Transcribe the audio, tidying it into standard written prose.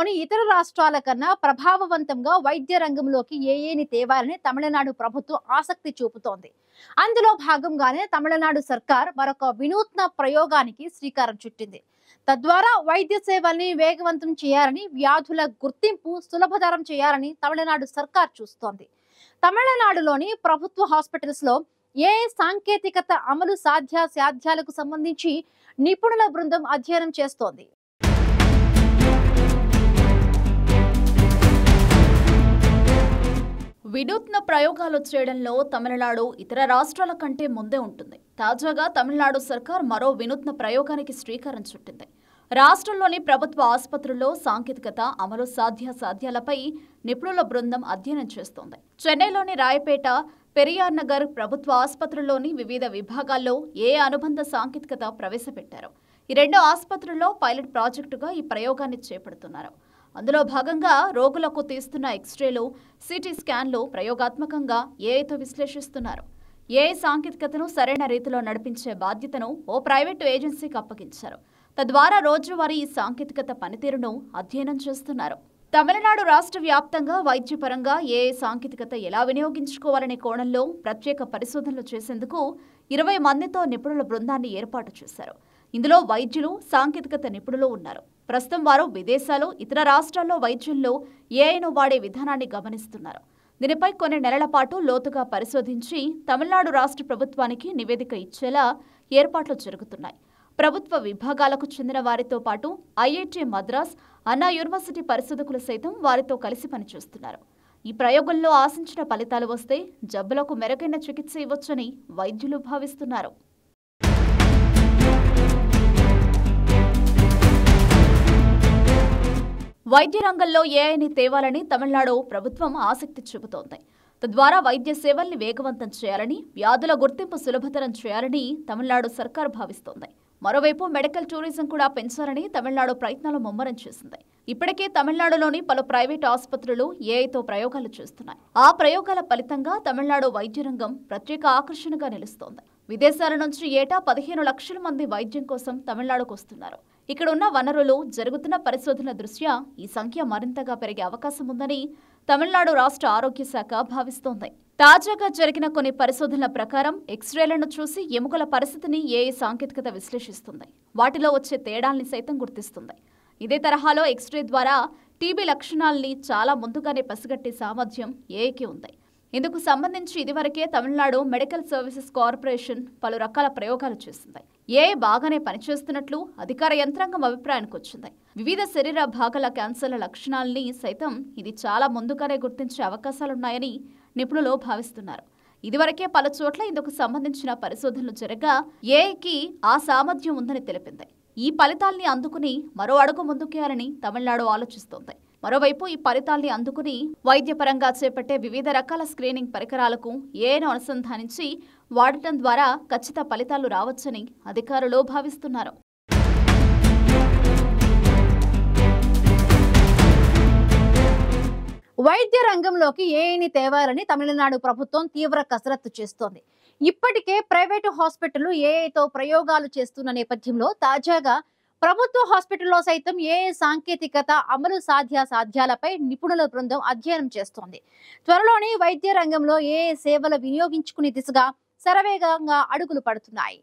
దేశంలోని ఇతర రాష్ట్రాల కన్నా ప్రభావవంతంగా వైద్య రంగంలోకి ఏఏని తేవాలని తమిళనాడు ప్రభుత్వం ఆసక్తి చూపుతోంది. అందులో భాగంగానే తమిళనాడు సర్కార్ మరొక వినూత్న ప్రయోగానికి శ్రీకారం చుట్టింది. తద్వారా వైద్య సేవల్ని వేగవంతం చేయాలని, వ్యాధుల గుర్తింపు సులభతరం చేయాలని తమిళనాడు సర్కార్ చూస్తోంది. తమిళనాడులోని ప్రభుత్వ హాస్పిటల్స్ లో ఏ సాంకేతికత అమలు సాధ్యాసాధ్యాలకు సంబంధించి నిపుణుల బృందం అధ్యయనం చేస్తోంది. వినూత్న ప్రయోగాలు చేయడంలో తమిళనాడు ఇతర రాష్ట్రాల కంటే ముందే ఉంటుంది. తాజాగా తమిళనాడు సర్కార్ మరో వినూత్న ప్రయోగానికి శ్రీకారం చుట్టింది. రాష్ట్రంలోని ప్రభుత్వ ఆసుపత్రుల్లో సాంకేతికత అమలు సాధ్యాసాధ్యాలపై నిపుణుల బృందం అధ్యయనం చేస్తోంది. చెన్నైలోని రాయపేట, పెరియార్ నగర్ ప్రభుత్వ ఆసుపత్రుల్లోని వివిధ విభాగాల్లో అనుబంధ సాంకేతికత ప్రవేశపెట్టారు. ఈ రెండు ఆసుపత్రుల్లో పైలట్ ప్రాజెక్టుగా ఈ ప్రయోగాన్ని చేపడుతున్నారు. అందులో భాగంగా రోగులకు తీస్తున్న ఎక్స్రేలు, సిటీ స్కాన్లు ప్రయోగాత్మకంగా ఏఐతో విశ్లేషిస్తున్నారు. ఏఐ సాంకేతికతను సరైన రీతిలో నడిపించే బాధ్యతను ఓ ప్రైవేటు ఏజెన్సీకి అప్పగించారు. తద్వారా రోజువారీ ఈ సాంకేతికత పనితీరును అధ్యయనం చేస్తున్నారు. తమిళనాడు రాష్ట్ర వ్యాప్తంగా వైద్యపరంగా ఏఐ సాంకేతికత ఎలా వినియోగించుకోవాలనే కోణంలో ప్రత్యేక పరిశోధనలు చేసేందుకు 20 మందితో నిపుణుల బృందాన్ని ఏర్పాటు చేశారు. ఇందులో వైద్యులు, సాంకేతికత నిపుణులు ఉన్నారు. ప్రస్తుతం వారు విదేశాలు, ఇతర రాష్ట్రాల్లో వైద్యుల్లో ఏఐను వాడే విధానాన్ని గమనిస్తున్నారు. దీనిపై కొన్ని నెలల పాటు లోతుగా పరిశోధించి తమిళనాడు రాష్ట్ర ప్రభుత్వానికి నివేదిక ఇచ్చేలా ఏర్పాట్లు జరుగుతున్నాయి. ప్రభుత్వ విభాగాలకు చెందిన వారితో పాటు ఐఐటి మద్రాస్, అన్నా యూనివర్సిటీ పరిశోధకులు సైతం వారితో కలిసి పనిచేస్తున్నారు. ఈ ప్రయోగంలో ఆశించిన ఫలితాలు వస్తే జబ్బులకు మెరుగైన చికిత్స ఇవ్వొచ్చని వైద్యులు భావిస్తున్నారు. వైద్య రంగంలో ఏఐని తేవాలని తమిళనాడు ప్రభుత్వం ఆసక్తి చూపుతోంది. తద్వారా వైద్య సేవల్ని వేగవంతం చేయాలని, వ్యాధుల గుర్తింపు సులభతరం చేయాలని తమిళనాడు సర్కార్ భావిస్తోంది. మరోవైపు మెడికల్ టూరిజం కూడా పెంచాలని తమిళనాడు ప్రయత్నాలు ముమ్మరం చేసింది. ఇప్పటికే తమిళనాడులోని పలు ప్రైవేటు ఆసుపత్రులు ఏఐతో ప్రయోగాలు చేస్తున్నాయి. ఆ ప్రయోగాల ఫలితంగా తమిళనాడు వైద్య రంగం ప్రత్యేక ఆకర్షణగా నిలుస్తోంది. విదేశాల నుంచి ఏటా 15 లక్షల మంది వైద్యం కోసం తమిళనాడుకు వస్తున్నారు. ఇక్కడున్న వనరులు, జరుగుతున్న పరిశోధనల దృష్ట్యా ఈ సంఖ్య మరింతగా పెరిగే అవకాశం ఉందని తమిళనాడు రాష్ట్ర ఆరోగ్య శాఖ భావిస్తోంది. తాజాగా జరిగిన కొన్ని పరిశోధనల ప్రకారం ఎక్స్రేలను చూసి ఎముకల పరిస్థితిని ఏఐ సాంకేతికత విశ్లేషిస్తుంది. వాటిలో వచ్చే తేడాల్ని సైతం గుర్తిస్తుంది. ఇదే తరహాలో ఎక్స్రే ద్వారా టీబీ లక్షణాల్ని చాలా ముందుగానే పసిగట్టే సామర్థ్యం ఏఐకి ఉంది. ఇందుకు సంబంధించి ఇదివరకే తమిళనాడు మెడికల్ సర్వీసెస్ కార్పొరేషన్ పలు రకాల ప్రయోగాలు చేసింది. ఏఐ బాగానే పనిచేస్తున్నట్లు అధికార యంత్రాంగం అభిప్రాయానికి వచ్చింది. వివిధ శరీర భాగాల క్యాన్సర్ల లక్షణాల్ని సైతం ఇది చాలా ముందుగానే గుర్తించే అవకాశాలున్నాయని నిపుణులు భావిస్తున్నారు. ఇదివరకే పలు చోట్ల ఇందుకు సంబంధించిన పరిశోధనలు జరగా ఏఐకి ఆ సామర్థ్యం ఉందని తెలిపింది. ఈ ఫలితాల్ని అందుకుని మరో అడుగు ముందుకేయాలని తమిళనాడు ఆలోచిస్తోంది. మరోవైపు ఈ ఫలితాల్ని అందుకుని వైద్యపరంగా చేపట్టే వివిధ రకాల స్క్రీనింగ్ పరికరాలకు ఏఐను అనుసంధానించి వాడటం ద్వారా ఖచ్చిత ఫలితాలు రావచ్చని అధికారులు భావిస్తున్నారు. వైద్య రంగంలోకి ఏఐని తేవాలని తమిళనాడు ప్రభుత్వం తీవ్ర కసరత్తు చేస్తోంది. ఇప్పటికే ప్రైవేటు హాస్పిటళ్లు ఏఐతో ప్రయోగాలు చేస్తున్న నేపథ్యంలో తాజాగా ప్రభుత్వ హాస్పిటల్లో సైతం ఏఐ సాంకేతికత అమలు సాధ్యాసాధ్యాలపై నిపుణుల బృందం అధ్యయనం చేస్తోంది. త్వరలోనే వైద్య రంగంలో ఏఐ సేవలు వినియోగించుకునే దిశగా శరవేగంగా అడుగులు పడుతున్నాయి.